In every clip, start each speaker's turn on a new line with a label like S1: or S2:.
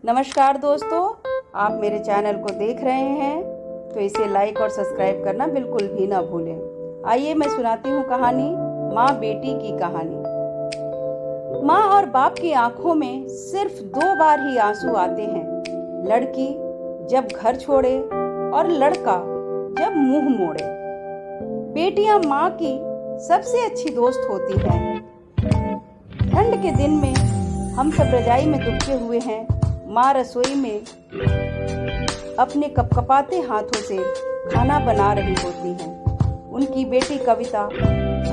S1: नमस्कार दोस्तों, आप मेरे चैनल को देख रहे हैं तो इसे लाइक और सब्सक्राइब करना बिल्कुल भी ना भूलें। आइए मैं सुनाती हूँ कहानी माँ बेटी की कहानी। माँ और बाप की आंखों में सिर्फ 2 बार ही आंसू आते हैं, लड़की जब घर छोड़े और लड़का जब मुंह मोड़े। बेटियां माँ की सबसे अच्छी दोस्त होती हैं। ठंड के दिन में हम सब रजाई में दुबके हुए हैं, माँ रसोई में अपने कपकपाते हाथों से खाना बना रही होती हैं। उनकी बेटी कविता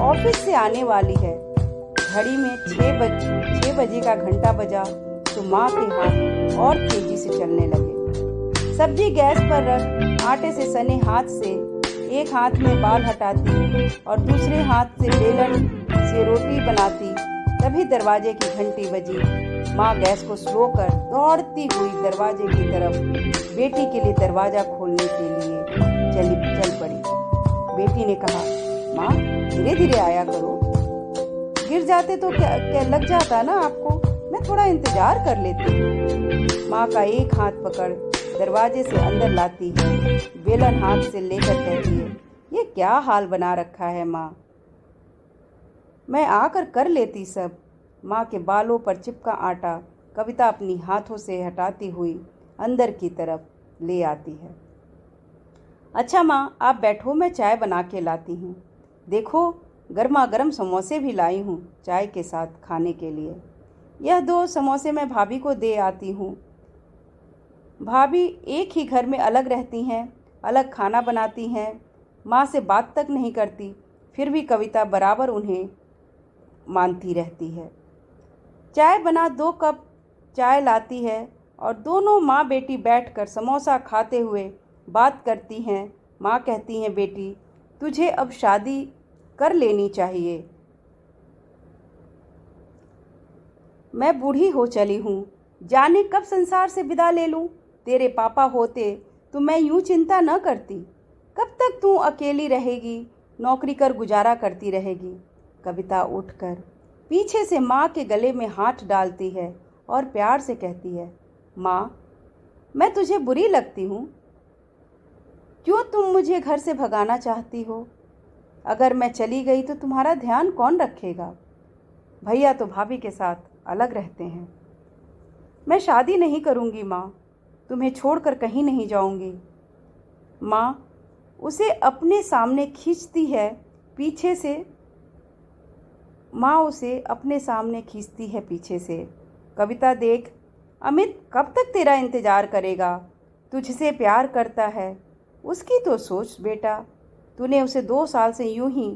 S1: ऑफिस से आने वाली है। घड़ी में 6 बजे का घंटा बजा तो माँ के हाथ और तेजी से चलने लगे। सब्जी गैस पर रख आटे से सने हाथ से एक हाथ में बाल हटाती और दूसरे हाथ से बेलन से रोटी बनाती। तभी दरवाजे की घंटी बजी। माँ गैस को स्लो कर दौड़ती हुई दरवाजे की तरफ बेटी के लिए दरवाजा खोलने के लिए चल पड़ी। बेटी ने कहा, माँ धीरे धीरे आया करो, गिर जाते तो क्या लग जाता ना आपको, मैं थोड़ा इंतजार कर लेती। माँ का एक हाथ पकड़ दरवाजे से अंदर लाती है, बेलन हाथ से लेकर कहती है, ये क्या हाल बना रखा है माँ, मैं आकर कर लेती सब। माँ के बालों पर चिपका आटा कविता अपनी हाथों से हटाती हुई अंदर की तरफ ले आती है। अच्छा माँ, आप बैठो, मैं चाय बना के लाती हूँ। देखो गर्मा गर्म समोसे भी लाई हूँ चाय के साथ खाने के लिए। यह 2 समोसे मैं भाभी को दे आती हूँ। भाभी एक ही घर में अलग रहती हैं, अलग खाना बनाती हैं, माँ से बात तक नहीं करती, फिर भी कविता बराबर उन्हें मानती रहती है। चाय बना 2 कप चाय लाती है और दोनों माँ बेटी बैठकर समोसा खाते हुए बात करती हैं। माँ कहती हैं, बेटी तुझे अब शादी कर लेनी चाहिए, मैं बूढ़ी हो चली हूँ, जाने कब संसार से विदा ले लूँ। तेरे पापा होते तो मैं यूँ चिंता न करती। कब तक तू अकेली रहेगी, नौकरी कर गुजारा करती रहेगी। कविता उठकर पीछे से माँ के गले में हाथ डालती है और प्यार से कहती है, माँ मैं तुझे बुरी लगती हूँ, क्यों तुम मुझे घर से भगाना चाहती हो? अगर मैं चली गई तो तुम्हारा ध्यान कौन रखेगा? भैया तो भाभी के साथ अलग रहते हैं। मैं शादी नहीं करूँगी माँ, तुम्हें छोड़कर कहीं नहीं जाऊँगी। माँ उसे अपने सामने खींचती है पीछे से माँ उसे अपने सामने खींचती है पीछे से। कविता देख, अमित कब तक तेरा इंतज़ार करेगा, तुझसे प्यार करता है, उसकी तो सोच बेटा, तूने उसे 2 साल से यूं ही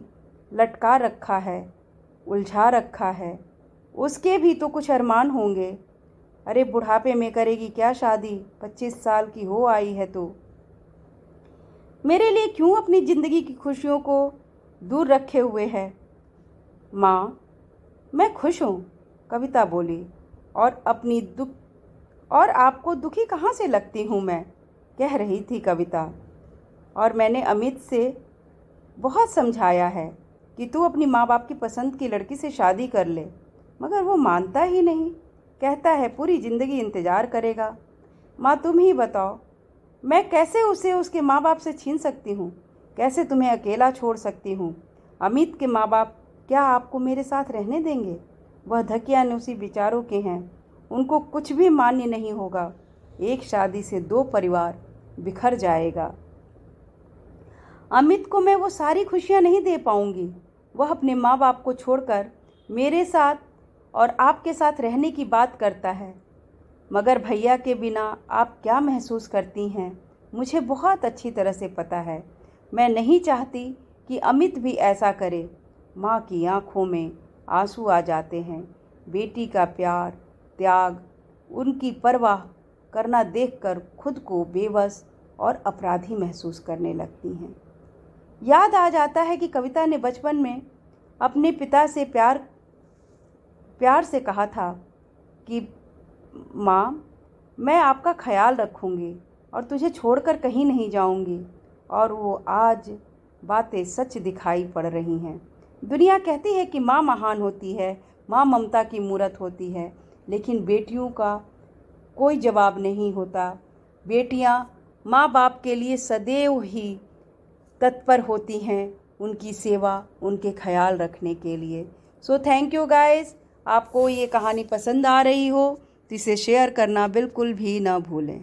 S1: लटका रखा है, उलझा रखा है, उसके भी तो कुछ अरमान होंगे। अरे बुढ़ापे में करेगी क्या शादी, 25 साल की हो आई है तो। मेरे लिए क्यों अपनी ज़िंदगी की खुशियों को दूर रखे हुए है? माँ मैं खुश हूँ, कविता बोली, और आपको दुखी कहाँ से लगती हूँ मैं, कह रही थी कविता। और मैंने अमित से बहुत समझाया है कि तू अपनी माँ बाप की पसंद की लड़की से शादी कर ले, मगर वो मानता ही नहीं, कहता है पूरी ज़िंदगी इंतज़ार करेगा। माँ तुम ही बताओ, मैं कैसे उसे उसके माँ बाप से छीन सकती हूँ, कैसे तुम्हें अकेला छोड़ सकती हूँ? अमित के माँ बाप क्या आपको मेरे साथ रहने देंगे? वह धकियानुसी विचारों के हैं, उनको कुछ भी मान्य नहीं होगा। एक शादी से 2 परिवार बिखर जाएगा। अमित को मैं वो सारी खुशियाँ नहीं दे पाऊँगी। वह अपने माँ बाप को छोड़कर मेरे साथ और आपके साथ रहने की बात करता है, मगर भैया के बिना आप क्या महसूस करती हैं मुझे बहुत अच्छी तरह से पता है। मैं नहीं चाहती कि अमित भी ऐसा करे। माँ की आंखों में आंसू आ जाते हैं। बेटी का प्यार, त्याग, उनकी परवाह करना देखकर खुद को बेबस और अपराधी महसूस करने लगती हैं। याद आ जाता है कि कविता ने बचपन में अपने पिता से प्यार से कहा था कि माँ मैं आपका ख्याल रखूँगी और तुझे छोड़कर कहीं नहीं जाऊँगी, और वो आज बातें सच दिखाई पड़ रही हैं। दुनिया कहती है कि माँ महान होती है, माँ ममता की मूरत होती है, लेकिन बेटियों का कोई जवाब नहीं होता। बेटियां माँ बाप के लिए सदैव ही तत्पर होती हैं, उनकी सेवा, उनके ख्याल रखने के लिए। So thank you guys. आपको ये कहानी पसंद आ रही हो तो इसे शेयर करना बिल्कुल भी ना भूलें।